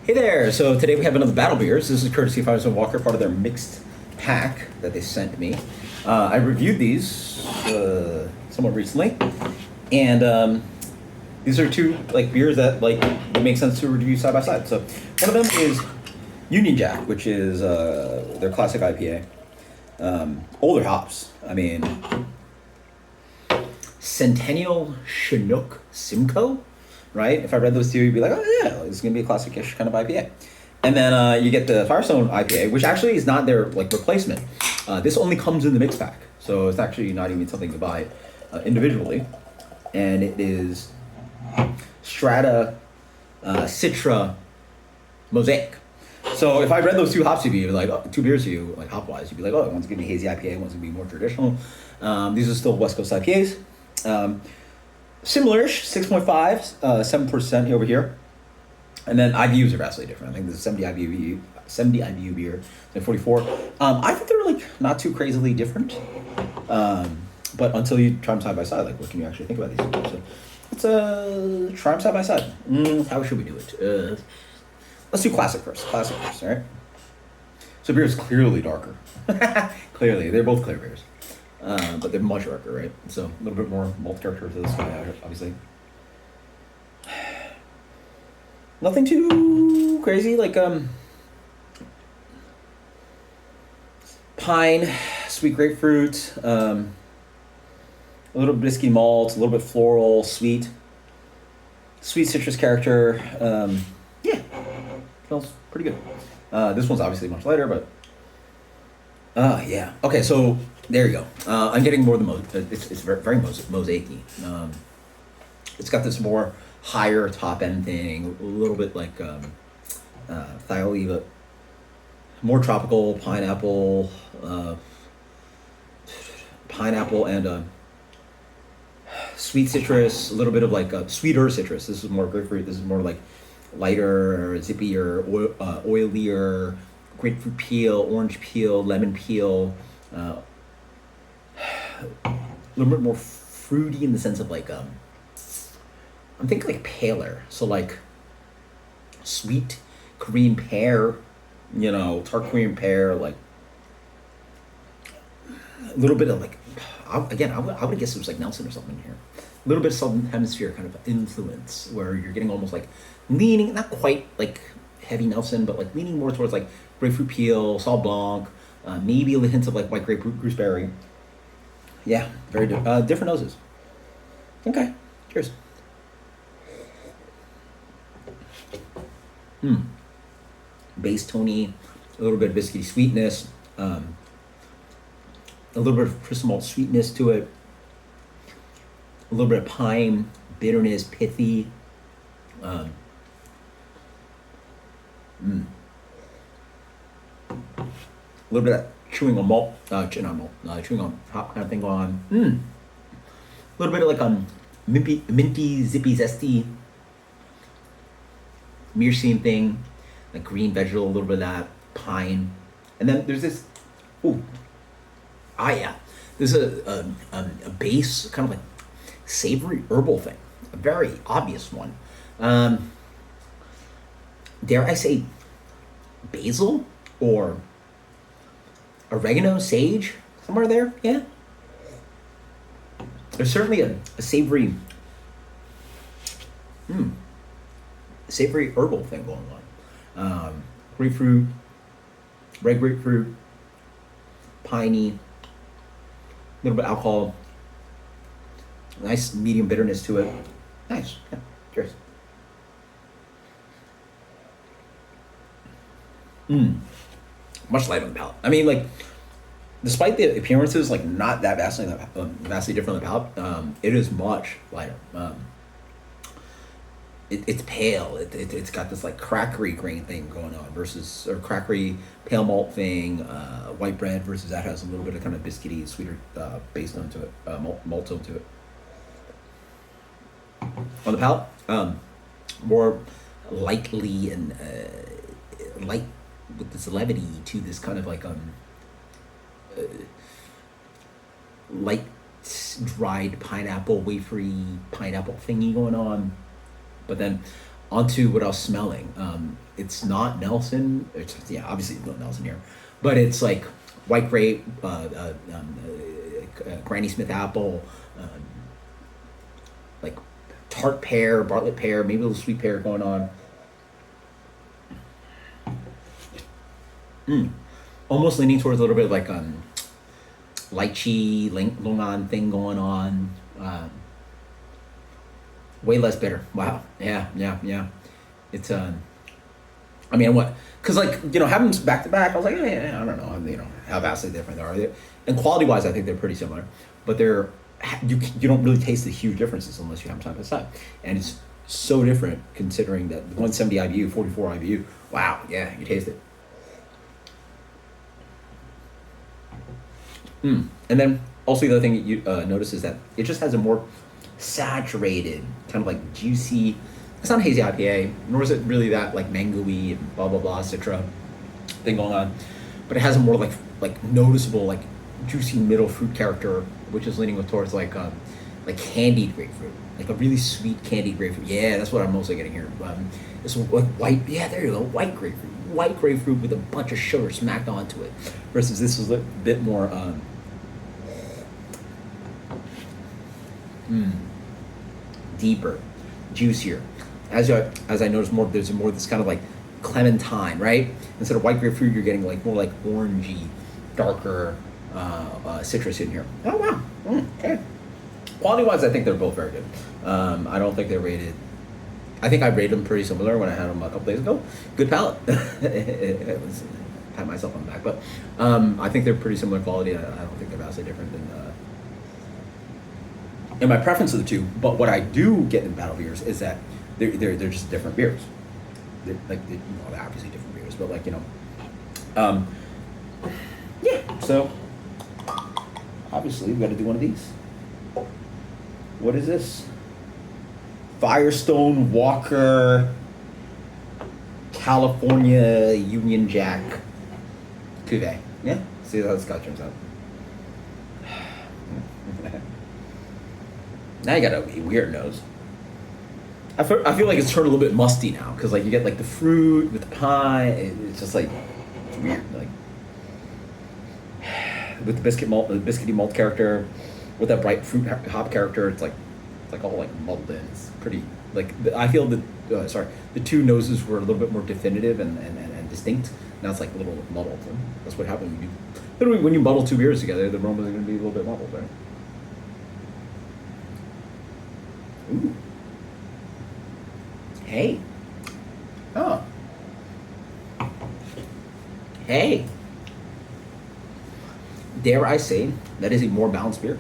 Hey there! So today we have another Battle Beers. This is courtesy of Firestone Walker, part of their mixed pack that they sent me. I reviewed these somewhat recently, and these are two beers that it makes sense to review side by side. So one of them is Union Jack, which is their classic IPA. Older hops. I mean, Centennial Chinook Simcoe. Right? If I read those two, you'd be like, oh yeah, it's gonna be a classic-ish kind of IPA. And then you get the Firestone IPA, which actually is not their replacement. This only comes in the mix pack, so it's actually not even something to buy individually. And it is Strata, Citra, Mosaic. So if I read those two hops to you, two beers to you, hop-wise, you'd be like, oh, one's gonna be hazy IPA, one's gonna be more traditional. These are still West Coast IPAs. Similar-ish, 6.5, 7% over here. And then IBUs are vastly different. I think this is 70 IBU beer than 44. I think they're not too crazily different. But until you try them side by side, what can you actually think about these? So let's try them side by side. How should we do it? Let's do classic first. All right? So beer is clearly darker. Clearly, they're both clear beers. But they're much darker, right? So a little bit more malt character to this guy, obviously. Nothing too crazy, pine, sweet grapefruit, a little biscuity malt, a little bit floral, sweet citrus character. Yeah, smells pretty good. This one's obviously much lighter, but yeah. Okay, so there you go. I'm getting more than it's very mosaic-y. It's got this more higher top end thing, a little bit thiol, but more tropical pineapple and sweet citrus, a little bit of sweeter citrus. This is more grapefruit. This is more lighter, zippier, oilier, grapefruit peel, orange peel, lemon peel. A little bit more fruity in the sense of I'm thinking paler, so sweet cream pear, tart cream pear, a little bit of I would guess it was Nelson or something here, a little bit of Southern Hemisphere kind of influence where you're getting almost leaning, not quite heavy Nelson, but leaning more towards grapefruit peel, Sauv Blanc, maybe a hint of white grapefruit, gooseberry. Yeah, very different noses. Okay, cheers. Base Tony, a little bit of biscuity sweetness, a little bit of crystal malt sweetness to it, a little bit of pine, bitterness, pithy. A little bit of chewing on malt, chewing on hop kind of thing going on. A little bit of minty, zippy, zesty, myrcene thing, green vegetable, a little bit of that, pine. And then there's this, there's a base kind of savory herbal thing, a very obvious one. Dare I say basil or oregano, sage, somewhere there, yeah. There's certainly a savory herbal thing going on. Grapefruit, red grapefruit, piney, a little bit of alcohol, nice medium bitterness to it. Nice, yeah, cheers. Much lighter on the palate. I mean, despite the appearances, not that vastly different on the palate, it is much lighter. It's pale. It's got this crackery grain thing going on or crackery pale malt thing. White bread versus that has a little bit of kind of biscuity, sweeter base tone to it, malt tone to it. On the palate, more lightly and light with this levity to this kind of light dried pineapple, wafery pineapple thingy going on. But then onto what I was smelling. It's not Nelson. It's, yeah, obviously it's not Nelson here, but it's like white grape, Granny Smith apple, like tart pear, Bartlett pear, maybe a little sweet pear going on. Almost leaning towards a little bit of like lychee, longan thing going on. Way less bitter. Wow. Yeah. It's I mean, what? Because like having them back to back, I was like, yeah, I don't know, how vastly different they are. And quality wise, I think they're pretty similar, but you don't really taste the huge differences unless you have them side by side, and it's so different considering that the 170 IBU, 44 IBU. Wow, yeah, you taste it. And then also the other thing you notice is that it just has a more saturated, kind of like juicy. It's not a hazy IPA, nor is it really that like mango-y and blah blah blah citra thing going on, but it has a more like noticeable like juicy middle fruit character, which is leaning towards like candied grapefruit, like a really sweet candied grapefruit. Yeah, that's what I'm mostly getting here. It's like white. Yeah, there you go, white grapefruit with a bunch of sugar smacked onto it. Versus this was a bit more. Deeper, juicier. As I noticed more, there's more this kind of like clementine, right? Instead of white grapefruit, you're getting like more like orangey, darker citrus in here. Oh wow. Okay. Quality wise, I think they're both very good. I don't think they're rated. I think I rated them pretty similar when I had them a couple days ago. Good palate. It was pat myself on the back, but I think they're pretty similar quality. I don't think they're vastly different than. In my preference of the two, but what I do get in battle beers is that they're just different beers. They're obviously different beers, but yeah. So obviously we got to do one of these. What is this? Firestone Walker California Union Jack Cuvée. Yeah, see how this guy turns out. Now you got a weird nose. I feel like it's turned a little bit musty now because like you get like the fruit with the pie. It's just like it's weird, like with the biscuity malt character, with that bright fruit hop character. It's like all like muddled in. It's pretty like I feel that the two noses were a little bit more definitive and distinct. Now it's like a little muddled. And that's what happens when you muddle two beers together. The aroma is going to be a little bit muddled, right? Ooh. Hey. Oh. Hey. Dare I say that is a more balanced beer?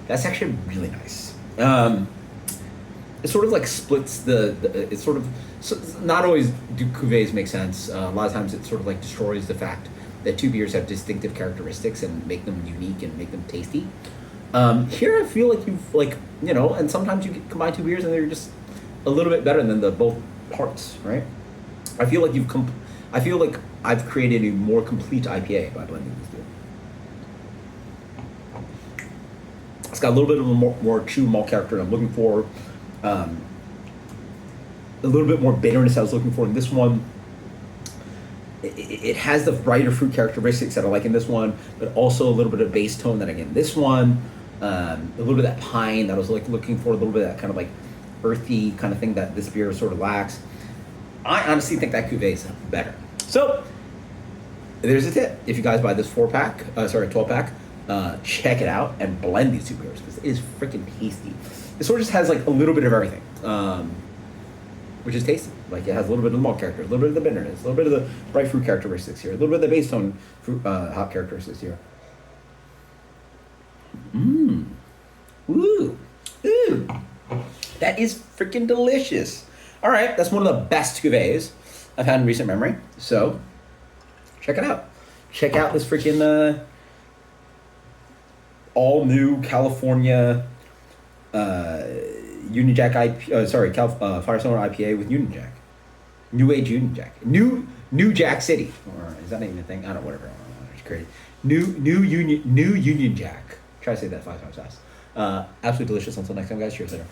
That's actually really nice. It sort of like splits it's sort of so not always do cuvées make sense. A lot of times it sort of like destroys the fact that two beers have distinctive characteristics and make them unique and make them tasty. Here I feel like you've and sometimes you combine two beers and they're just a little bit better than the both parts, right? I feel like I've created a more complete IPA by blending these two. It's got a little bit of a more true malt character I'm looking for. A little bit more bitterness I was looking for in this one. It has the brighter fruit characteristics that I like in this one, but also a little bit of base tone that I get in this one. A little bit of that pine that I was looking for, a little bit of that kind of like earthy kind of thing that this beer sort of lacks. I honestly think that cuvée is better. So there's a tip. If you guys buy this 12-pack, check it out and blend these two beers because it is freaking tasty. It sort of just has like a little bit of everything, which is tasty. Like it has a little bit of the malt character, a little bit of the bitterness, a little bit of the bright fruit characteristics here, a little bit of the base tone fruit hop characteristics here. Ooh. That is freaking delicious. All right, that's one of the best cuvées I've had in recent memory. So check it out. Check out this freaking all new California Union Jack Firestone IPA with Union Jack. New Age Union Jack. New Jack City. Or is that even a thing? I don't know, whatever. It's crazy. New Union Jack. Try to say that 5 times fast. Absolutely delicious. Until next time, guys. Cheers later.